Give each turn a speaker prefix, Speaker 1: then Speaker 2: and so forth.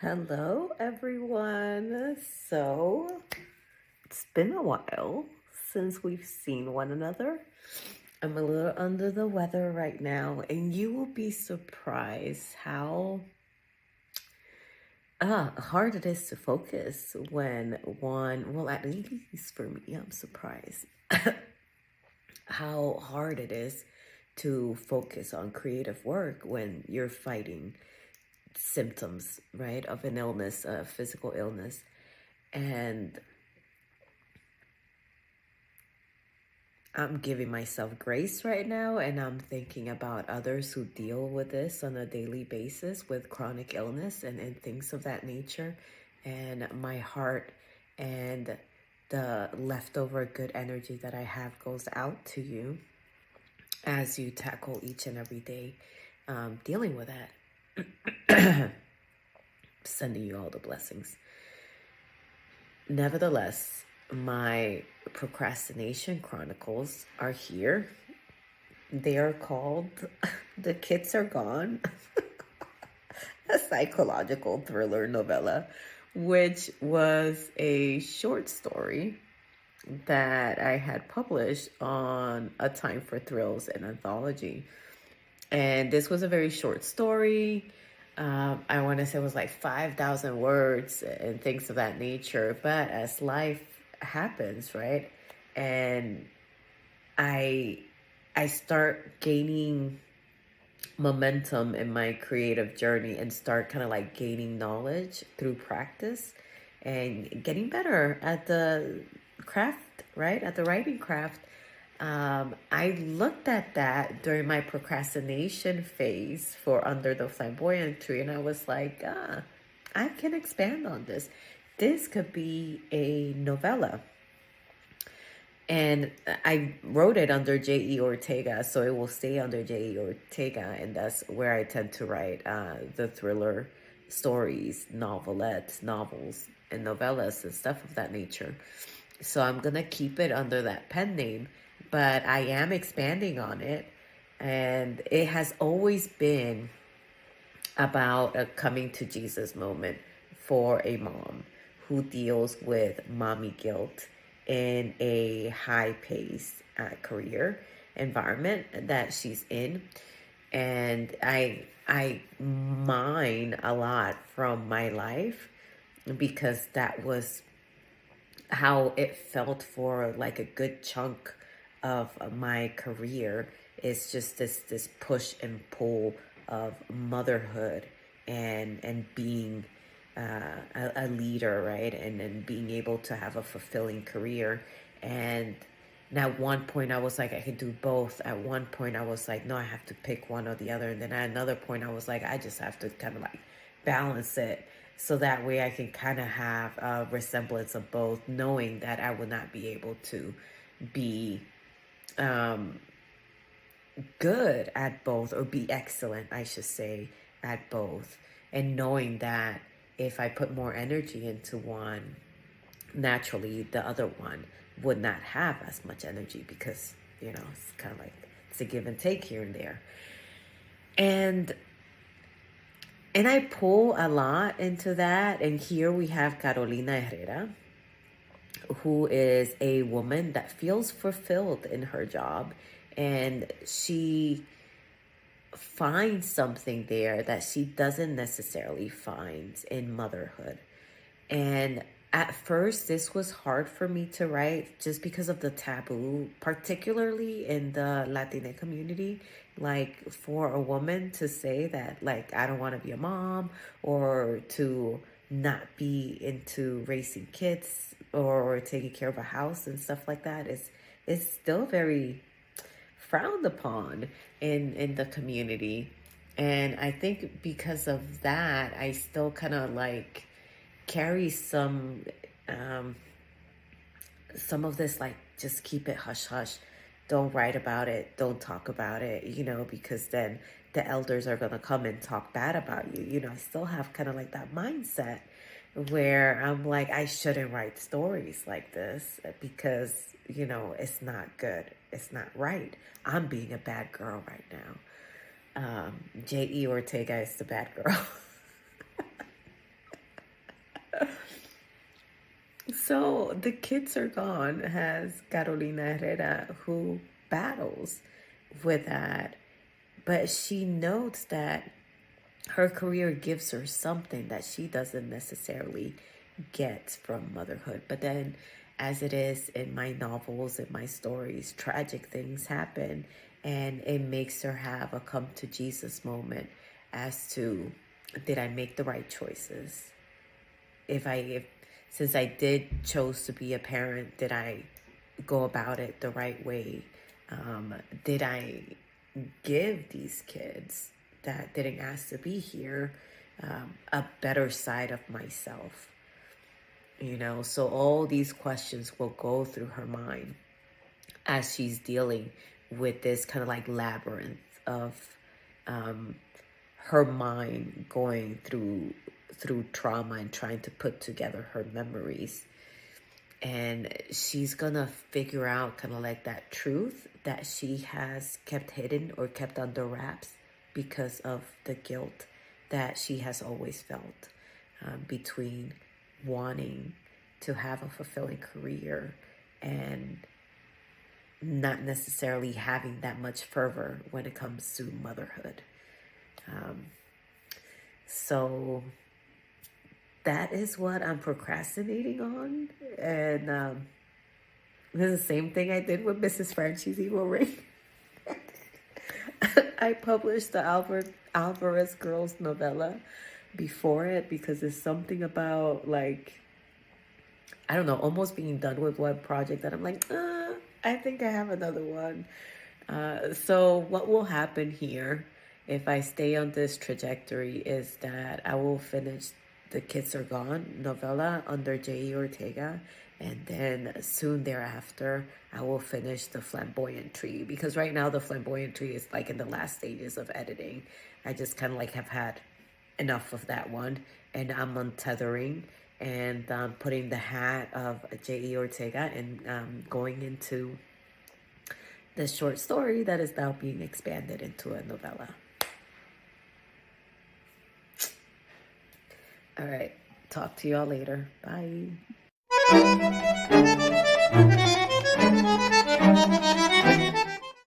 Speaker 1: Hello, everyone. So, it's been a while since we've seen one another. I'm a little under the weather right now, and you will be surprised how hard it is to focus when well, at least for me, I'm surprised how hard it is to focus on creative work when you're fighting symptoms, right, of an illness, a physical illness. And I'm giving myself grace right now, and I'm thinking about others who deal with this on a daily basis with chronic illness and things of that nature. And my heart and the leftover good energy that I have goes out to you as you tackle each and every day dealing with that. Sending you all the blessings. Nevertheless, my procrastination chronicles are here. They are called The Kids Are Gone, a psychological thriller novella, which was a short story that I had published on A Time for Thrills, an anthology. And this was a very short story. I want to say it was like 5,000 words and things of that nature. But as life happens, right? And I start gaining momentum in my creative journey and start kind of like gaining knowledge through practice and getting better at the craft, right? At the writing craft. I looked at that during my procrastination phase for Under the Flamboyant Tree, and I was like, I can expand on this. This could be a novella. And I wrote it under J.E. Ortega, so it will stay under J.E. Ortega, and that's where I tend to write the thriller stories, novelettes, novels, and novellas and stuff of that nature. So I'm going to keep it under that pen name, but I am expanding on it. And it has always been about a coming to Jesus moment for a mom who deals with mommy guilt in a high-paced career environment that she's in. And I mine a lot from my life because that was how it felt for like a good chunk of my career. Is just this push and pull of motherhood and being a leader, right? And being able to have a fulfilling career. And at one point I was like, I could do both. At one point I was like, no, I have to pick one or the other. And then at another point I was like, I just have to kind of like balance it, so that way I can kind of have a resemblance of both, knowing that I will not be able to be good at both, or be excellent, I should say, at both. And knowing that if I put more energy into one, naturally the other one would not have as much energy, because, it's kind of like it's a give and take here and there. And I pull a lot into that. And here we have Carolina Herrera, who is a woman that feels fulfilled in her job. And she finds something there that she doesn't necessarily find in motherhood. And at first, this was hard for me to write just because of the taboo, particularly in the Latina community. Like, for a woman to say that, like, I don't want to be a mom, or to not be into raising kids or taking care of a house and stuff like that is still very frowned upon in the community. And I think because of that, I still kind of like carry some of this, like, just keep it hush hush, don't write about it, don't talk about it, because then the elders are going to come and talk bad about you. I still have kind of like that mindset. where I'm like, I shouldn't write stories like this because, it's not good. It's not right. I'm being a bad girl right now. J.E. Ortega is the bad girl. So the kids are gone has Carolina Herrera, who battles with that, but she notes that her career gives her something that she doesn't necessarily get from motherhood. But then, as it is in my novels and my stories, tragic things happen, and it makes her have a come to Jesus moment as to, did I make the right choices? If since I did chose to be a parent, did I go about it the right way? Did I give these kids that didn't ask to be here a better side of myself? So all these questions will go through her mind as she's dealing with this kind of like labyrinth of her mind going through trauma and trying to put together her memories. And she's gonna figure out kind of like that truth that she has kept hidden or kept under wraps because of the guilt that she has always felt between wanting to have a fulfilling career and not necessarily having that much fervor when it comes to motherhood. So that is what I'm procrastinating on. And it's the same thing I did with Mrs. Franchy's Evil Ring. I published the Alvarez Girls novella before it because there's something about, like, I don't know, almost being done with one project that I'm like, I think I have another one. So what will happen here if I stay on this trajectory is that I will finish The Kids Are Gone novella under J.E. Ortega, and then soon thereafter I will finish The Flamboyant Tree, because right now The Flamboyant Tree is like in the last stages of editing. I just kind of like have had enough of that one, and I'm untethering and putting the hat of J.E. Ortega and going into the short story that is now being expanded into a novella. All right. Talk to y'all later. Bye.